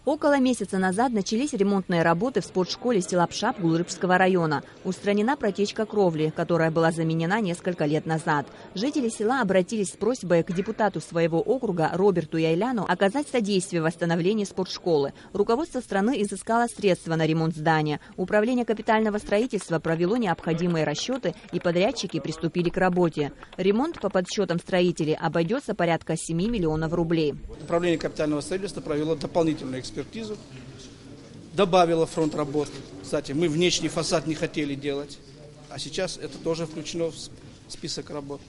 Около месяца назад начались ремонтные работы в спортшколе села Пшап Гулрыбского района. Устранена протечка кровли, которая была заменена несколько лет назад. Жители села обратились с просьбой к депутату своего округа Роберту Яйляну оказать содействие в восстановлении спортшколы. Руководство страны изыскало средства на ремонт здания. Управление капитального строительства провело необходимые расчеты, и подрядчики приступили к работе. Ремонт, по подсчетам строителей, обойдется порядка 7 миллионов рублей. Управление капитального строительства провело дополнительную экспертизу, добавило фронт работ. Кстати, мы внешний фасад не хотели делать, а сейчас это тоже включено в список работ.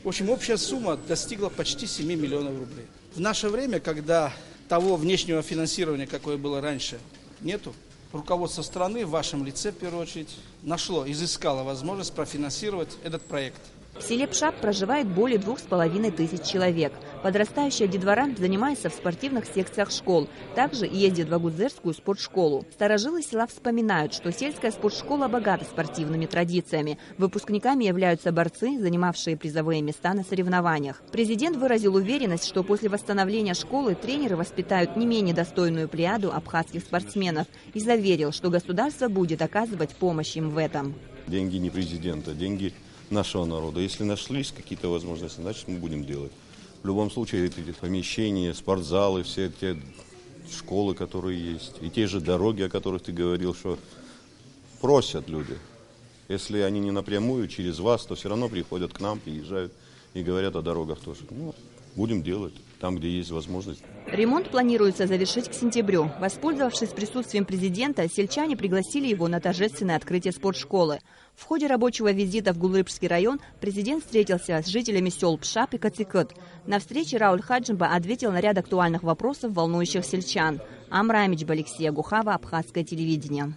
В общем, общая сумма достигла почти 7 миллионов рублей. В наше время, когда того внешнего финансирования, какое было раньше, нету, руководство страны в вашем лице, в первую очередь, изыскало возможность профинансировать этот проект. В селе Пшап проживает более 2500 человек. Подрастающая детвора занимается в спортивных секциях школ. Также ездит в Агудзерскую спортшколу. Старожилы села вспоминают, что сельская спортшкола богата спортивными традициями. Выпускниками являются борцы, занимавшие призовые места на соревнованиях. Президент выразил уверенность, что после восстановления школы тренеры воспитают не менее достойную плеяду абхазских спортсменов, и заверил, что государство будет оказывать помощь им в этом. Деньги не президента, деньги нашего народа. Если нашлись какие-то возможности, значит, мы будем делать. В любом случае, эти помещения, спортзалы, все те школы, которые есть, и те же дороги, о которых ты говорил, что просят люди. Если они не напрямую, через вас, то все равно приходят к нам, приезжают и говорят о дорогах тоже. Будем делать там, где есть возможность. Ремонт планируется завершить к сентябрю. Воспользовавшись присутствием президента, сельчане пригласили его на торжественное открытие спортшколы. В ходе рабочего визита в Гулрыбский район президент встретился с жителями сел Пшап и Кацикыт. На встрече Рауль Хаджимба ответил на ряд актуальных вопросов, волнующих сельчан. Амра Амичба, Алексей Агухава, Абхазское телевидение.